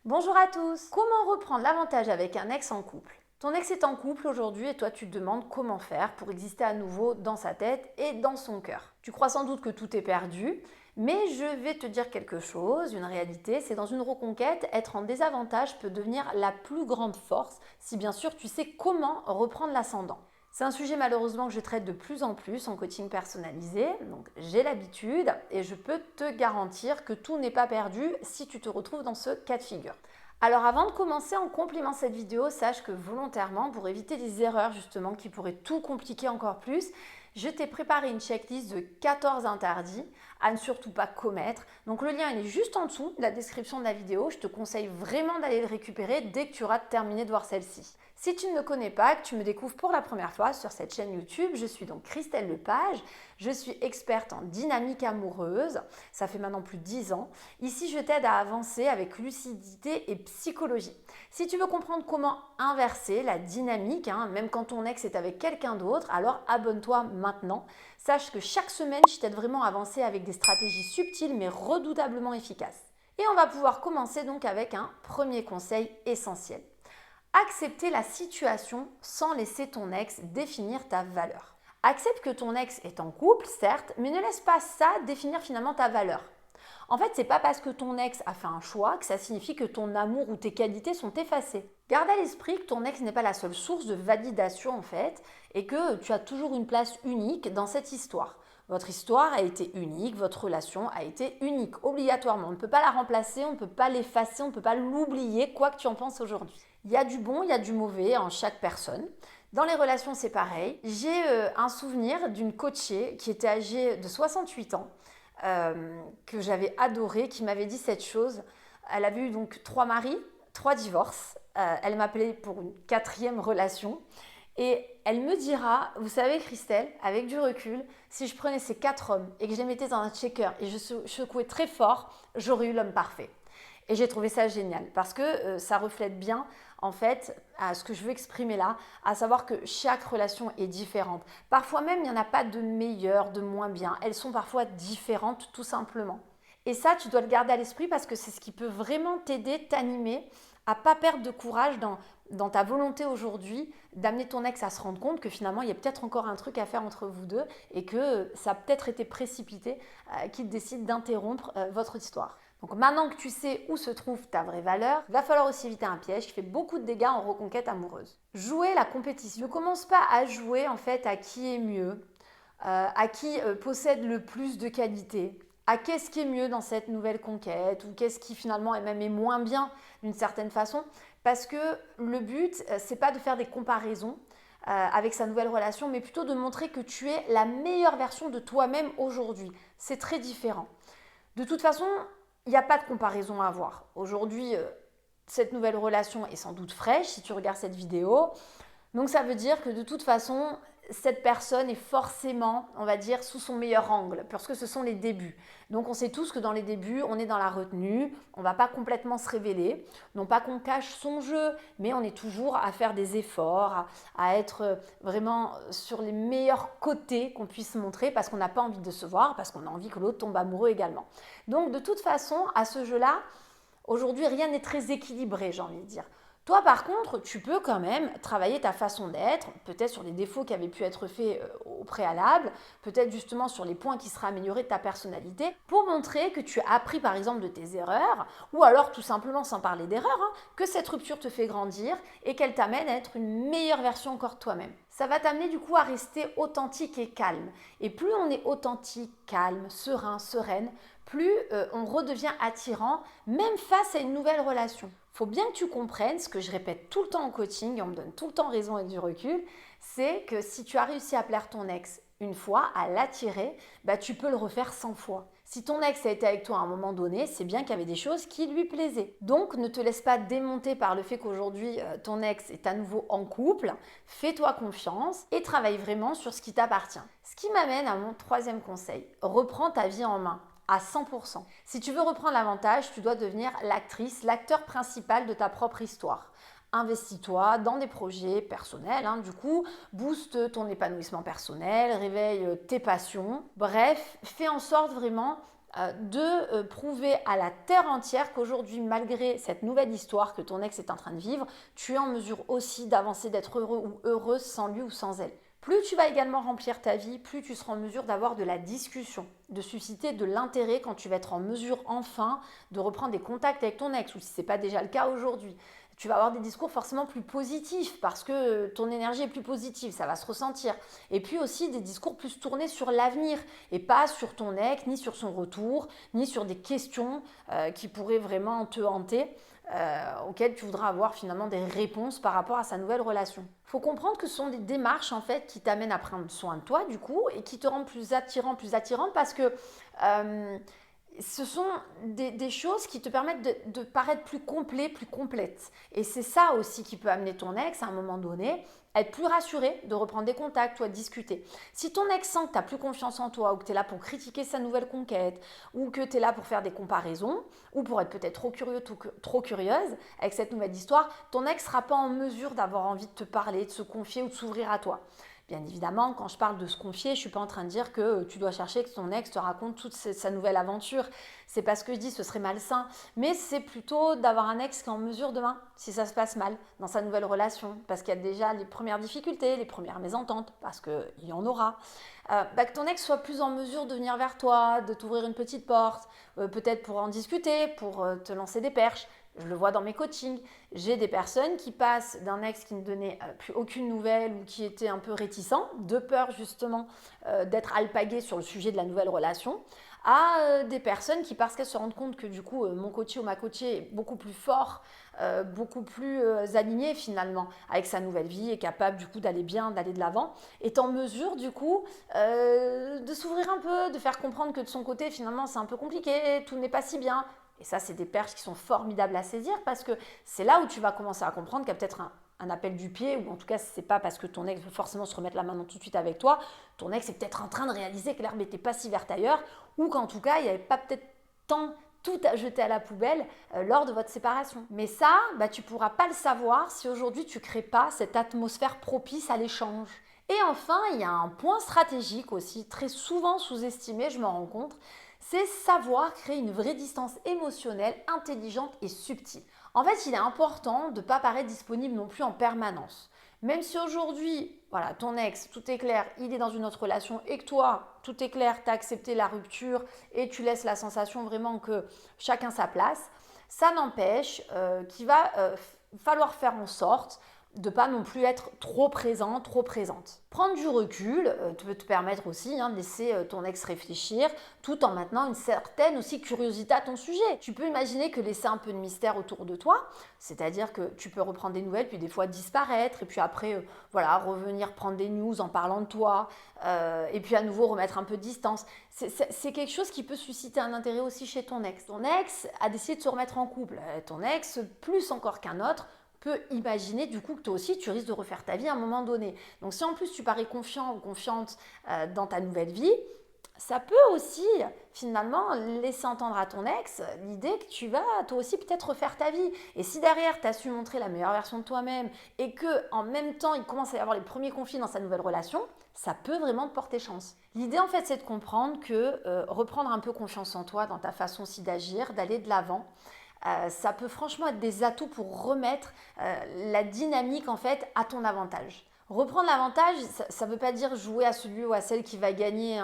Bonjour à tous. Comment reprendre l'avantage avec un ex en couple? Ton ex est en couple aujourd'hui et toi tu te demandes comment faire pour exister à nouveau dans sa tête et dans son cœur. Tu crois sans doute que tout est perdu, mais je vais te dire quelque chose, une réalité, c'est dans une reconquête, être en désavantage peut devenir la plus grande force si bien sûr tu sais comment reprendre l'ascendant. C'est un sujet malheureusement que je traite de plus en plus en coaching personnalisé, donc j'ai l'habitude et je peux te garantir que tout n'est pas perdu si tu te retrouves dans ce cas de figure. Alors avant de commencer en complément cette vidéo, sache que volontairement, pour éviter des erreurs justement qui pourraient tout compliquer encore plus, je t'ai préparé une checklist de 14 interdits à ne surtout pas commettre. Donc le lien il est juste en dessous de la description de la vidéo. Je te conseille vraiment d'aller le récupérer dès que tu auras terminé de voir celle-ci. Si tu ne me connais pas, que tu me découvres pour la première fois sur cette chaîne YouTube, je suis donc Christelle Lepage, je suis experte en dynamique amoureuse, ça fait maintenant plus de 10 ans. Ici, je t'aide à avancer avec lucidité et psychologie. Si tu veux comprendre comment inverser la dynamique, même quand ton ex est avec quelqu'un d'autre, alors abonne-toi maintenant. Sache que chaque semaine, je t'aide vraiment à avancer avec des stratégies subtiles mais redoutablement efficaces. Et on va pouvoir commencer donc avec un premier conseil essentiel. Accepter la situation sans laisser ton ex définir ta valeur. Accepte que ton ex est en couple, certes, mais ne laisse pas ça définir finalement ta valeur. En fait, c'est pas parce que ton ex a fait un choix que ça signifie que ton amour ou tes qualités sont effacées. Garde à l'esprit que ton ex n'est pas la seule source de validation en fait, et que tu as toujours une place unique dans cette histoire. Votre histoire a été unique, votre relation a été unique, obligatoirement. On ne peut pas la remplacer, on ne peut pas l'effacer, on ne peut pas l'oublier, quoi que tu en penses aujourd'hui. Il y a du bon, il y a du mauvais en chaque personne. Dans les relations, c'est pareil. J'ai un souvenir d'une coachée qui était âgée de 68 ans, que j'avais adorée, qui m'avait dit cette chose. Elle avait eu donc 3 maris, 3 divorces. Elle m'appelait pour une 4e relation. Et elle me dira, vous savez Christelle, avec du recul, si je prenais ces 4 hommes et que je les mettais dans un shaker et je secouais très fort, j'aurais eu l'homme parfait. Et j'ai trouvé ça génial parce que ça reflète bien en fait à ce que je veux exprimer là, à savoir que chaque relation est différente. Parfois même, il n'y en a pas de meilleure, de moins bien. Elles sont parfois différentes tout simplement. Et ça, tu dois le garder à l'esprit parce que c'est ce qui peut vraiment t'aider, t'animer à pas perdre de courage dans ta volonté aujourd'hui d'amener ton ex à se rendre compte que finalement, il y a peut-être encore un truc à faire entre vous deux et que ça a peut-être été précipité qu'il décide d'interrompre votre histoire. Donc maintenant que tu sais où se trouve ta vraie valeur, il va falloir aussi éviter un piège qui fait beaucoup de dégâts en reconquête amoureuse. Jouer la compétition. Ne commence pas à jouer en fait à qui est mieux, à qui possède le plus de qualités, à qu'est-ce qui est mieux dans cette nouvelle conquête ou qu'est-ce qui finalement est même moins bien d'une certaine façon. Parce que le but, c'est pas de faire des comparaisons avec sa nouvelle relation, mais plutôt de montrer que tu es la meilleure version de toi-même aujourd'hui. C'est très différent. De toute façon, il n'y a pas de comparaison à avoir. Aujourd'hui, cette nouvelle relation est sans doute fraîche si tu regardes cette vidéo. Donc ça veut dire que de toute façon, cette personne est forcément, on va dire, sous son meilleur angle, parce que ce sont les débuts. Donc on sait tous que dans les débuts, on est dans la retenue, on ne va pas complètement se révéler, non pas qu'on cache son jeu, mais on est toujours à faire des efforts, à être vraiment sur les meilleurs côtés qu'on puisse montrer, parce qu'on n'a pas envie de se voir, parce qu'on a envie que l'autre tombe amoureux également. Donc de toute façon, à ce jeu-là, aujourd'hui, rien n'est très équilibré, j'ai envie de dire. Toi, par contre, tu peux quand même travailler ta façon d'être, peut-être sur les défauts qui avaient pu être faits au préalable, peut-être justement sur les points qui seraient améliorés de ta personnalité, pour montrer que tu as appris par exemple de tes erreurs, ou alors tout simplement, sans parler d'erreurs, que cette rupture te fait grandir et qu'elle t'amène à être une meilleure version encore de toi-même. Ça va t'amener du coup à rester authentique et calme. Et plus on est authentique, calme, serein, sereine, plus on redevient attirant, même face à une nouvelle relation. Il faut bien que tu comprennes ce que je répète tout le temps en coaching, et on me donne tout le temps raison avec du recul, c'est que si tu as réussi à plaire ton ex une fois, à l'attirer, tu peux le refaire 100 fois. Si ton ex a été avec toi à un moment donné, c'est bien qu'il y avait des choses qui lui plaisaient. Donc ne te laisse pas démonter par le fait qu'aujourd'hui ton ex est à nouveau en couple, fais-toi confiance et travaille vraiment sur ce qui t'appartient. Ce qui m'amène à mon 3e conseil, reprends ta vie en main. À 100%. Si tu veux reprendre l'avantage, tu dois devenir l'actrice, l'acteur principal de ta propre histoire. Investis-toi dans des projets personnels, du coup, booste ton épanouissement personnel, réveille tes passions. Bref, fais en sorte vraiment de prouver à la terre entière qu'aujourd'hui, malgré cette nouvelle histoire que ton ex est en train de vivre, tu es en mesure aussi d'avancer, d'être heureux ou heureuse sans lui ou sans elle. Plus tu vas également remplir ta vie, plus tu seras en mesure d'avoir de la discussion, de susciter de l'intérêt quand tu vas être en mesure enfin de reprendre des contacts avec ton ex, ou si ce n'est pas déjà le cas aujourd'hui. Tu vas avoir des discours forcément plus positifs parce que ton énergie est plus positive, ça va se ressentir. Et puis aussi des discours plus tournés sur l'avenir et pas sur ton ex, ni sur son retour, ni sur des questions qui pourraient vraiment te hanter. Auxquelles tu voudras avoir finalement des réponses par rapport à sa nouvelle relation. Il faut comprendre que ce sont des démarches en fait qui t'amènent à prendre soin de toi du coup et qui te rendent plus attirant parce que ce sont des choses qui te permettent de paraître plus complet, plus complète. Et c'est ça aussi qui peut amener ton ex à un moment donné à être plus rassuré de reprendre des contacts ou à discuter. Si ton ex sent que tu n'as plus confiance en toi ou que tu es là pour critiquer sa nouvelle conquête ou que tu es là pour faire des comparaisons ou pour être peut-être trop curieux, trop curieuse avec cette nouvelle histoire, ton ex ne sera pas en mesure d'avoir envie de te parler, de se confier ou de s'ouvrir à toi. Bien évidemment, quand je parle de se confier, je ne suis pas en train de dire que tu dois chercher que ton ex te raconte toute sa nouvelle aventure. C'est pas ce que je dis, ce serait malsain. Mais c'est plutôt d'avoir un ex qui est en mesure demain, si ça se passe mal dans sa nouvelle relation, parce qu'il y a déjà les premières difficultés, les premières mésententes, parce qu'il y en aura. Que ton ex soit plus en mesure de venir vers toi, de t'ouvrir une petite porte, peut-être pour en discuter, pour te lancer des perches. Je le vois dans mes coachings. J'ai des personnes qui passent d'un ex qui ne donnait plus aucune nouvelle ou qui était un peu réticent, de peur justement d'être alpagué sur le sujet de la nouvelle relation, à des personnes qui, parce qu'elles se rendent compte que du coup mon coaché ou ma coachée est beaucoup plus fort, beaucoup plus aligné finalement avec sa nouvelle vie, est capable du coup d'aller bien, d'aller de l'avant, est en mesure du coup de s'ouvrir un peu, de faire comprendre que de son côté finalement c'est un peu compliqué, tout n'est pas si bien. Et ça, c'est des perches qui sont formidables à saisir parce que c'est là où tu vas commencer à comprendre qu'il y a peut-être un appel du pied, ou en tout cas, ce n'est pas parce que ton ex veut forcément se remettre la main tout de suite avec toi. Ton ex est peut-être en train de réaliser que l'herbe n'était pas si verte ailleurs, ou qu'en tout cas, il n'y avait pas peut-être tant tout à jeter à la poubelle lors de votre séparation. Mais ça, tu ne pourras pas le savoir si aujourd'hui tu ne crées pas cette atmosphère propice à l'échange. Et enfin, il y a un point stratégique aussi, très souvent sous-estimé, je me rends compte, c'est savoir créer une vraie distance émotionnelle, intelligente et subtile. En fait, il est important de ne pas paraître disponible non plus en permanence. Même si aujourd'hui, voilà, ton ex, tout est clair, il est dans une autre relation et que toi, tout est clair, tu as accepté la rupture et tu laisses la sensation vraiment que chacun sa place, ça n'empêche qu'il va falloir faire en sorte de ne pas non plus être trop présent, trop présente. Prendre du recul peut te permettre aussi de laisser ton ex réfléchir tout en maintenant une certaine aussi curiosité à ton sujet. Tu peux imaginer que laisser un peu de mystère autour de toi, c'est-à-dire que tu peux reprendre des nouvelles puis des fois disparaître et puis après revenir prendre des news en parlant de toi et puis à nouveau remettre un peu de distance. C'est quelque chose qui peut susciter un intérêt aussi chez ton ex. Ton ex a décidé de se remettre en couple. Ton ex, plus encore qu'un autre, peut imaginer du coup que toi aussi tu risques de refaire ta vie à un moment donné. Donc si en plus tu parais confiant ou confiante dans ta nouvelle vie, ça peut aussi finalement laisser entendre à ton ex l'idée que tu vas toi aussi peut-être refaire ta vie. Et si derrière tu as su montrer la meilleure version de toi-même et que en même temps il commence à y avoir les premiers conflits dans sa nouvelle relation, ça peut vraiment te porter chance. L'idée en fait c'est de comprendre que reprendre un peu confiance en toi dans ta façon aussi d'agir, d'aller de l'avant, ça peut franchement être des atouts pour remettre la dynamique en fait à ton avantage. Reprendre l'avantage, ça ne veut pas dire jouer à celui ou à celle qui va gagner.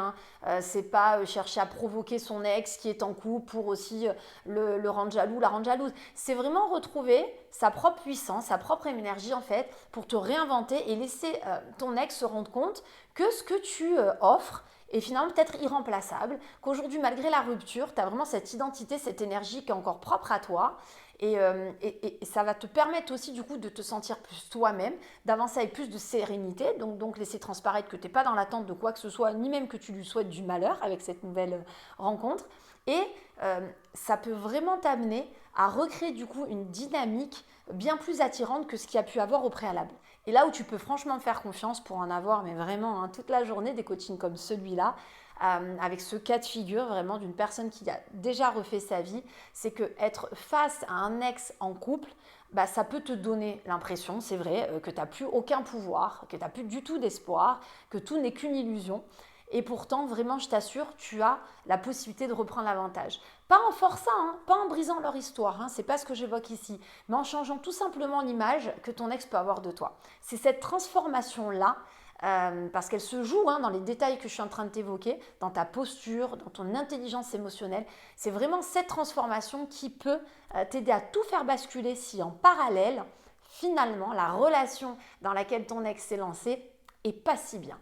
C'est pas chercher à provoquer son ex qui est en couple pour aussi le rendre jaloux, la rendre jalouse. C'est vraiment retrouver sa propre puissance, sa propre énergie en fait pour te réinventer et laisser ton ex se rendre compte que ce que tu offres est finalement peut-être irremplaçable, qu'aujourd'hui malgré la rupture, tu as vraiment cette identité, cette énergie qui est encore propre à toi et ça va te permettre aussi du coup de te sentir plus toi-même, d'avancer avec plus de sérénité, donc laisser transparaître que tu n'es pas dans l'attente de quoi que ce soit, ni même que tu lui souhaites du malheur avec cette nouvelle rencontre et ça peut vraiment t'amener à recréer du coup une dynamique bien plus attirante que ce qu'il y a pu avoir au préalable. Et là où tu peux franchement me faire confiance pour en avoir, mais vraiment toute la journée, des coachings comme celui-là, avec ce cas de figure vraiment d'une personne qui a déjà refait sa vie, c'est que être face à un ex en couple, ça peut te donner l'impression, c'est vrai, que tu n'as plus aucun pouvoir, que tu n'as plus du tout d'espoir, que tout n'est qu'une illusion. Et pourtant, vraiment, je t'assure, tu as la possibilité de reprendre l'avantage. Pas en forçant, hein, pas en brisant leur histoire, hein, c'est pas ce que j'évoque ici, mais en changeant tout simplement l'image que ton ex peut avoir de toi. C'est cette transformation-là, parce qu'elle se joue dans les détails que je suis en train de t'évoquer, dans ta posture, dans ton intelligence émotionnelle. C'est vraiment cette transformation qui peut t'aider à tout faire basculer si en parallèle, finalement, la relation dans laquelle ton ex s'est lancé est pas si bien.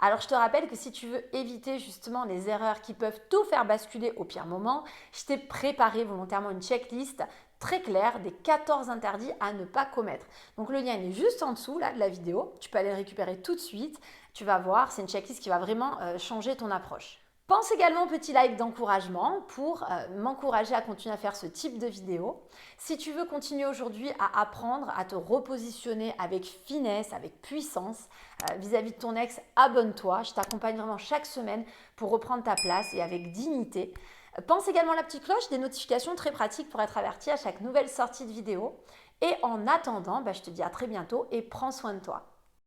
Alors je te rappelle que si tu veux éviter justement les erreurs qui peuvent tout faire basculer au pire moment, je t'ai préparé volontairement une checklist très claire des 14 interdits à ne pas commettre. Donc le lien est juste en dessous là, de la vidéo, tu peux aller le récupérer tout de suite, tu vas voir, c'est une checklist qui va vraiment changer ton approche. Pense également au petit like d'encouragement pour m'encourager à continuer à faire ce type de vidéo. Si tu veux continuer aujourd'hui à apprendre à te repositionner avec finesse, avec puissance vis-à-vis de ton ex, abonne-toi. Je t'accompagne vraiment chaque semaine pour reprendre ta place et avec dignité. Pense également à la petite cloche, des notifications très pratiques pour être averti à chaque nouvelle sortie de vidéo. Et en attendant, je te dis à très bientôt et prends soin de toi.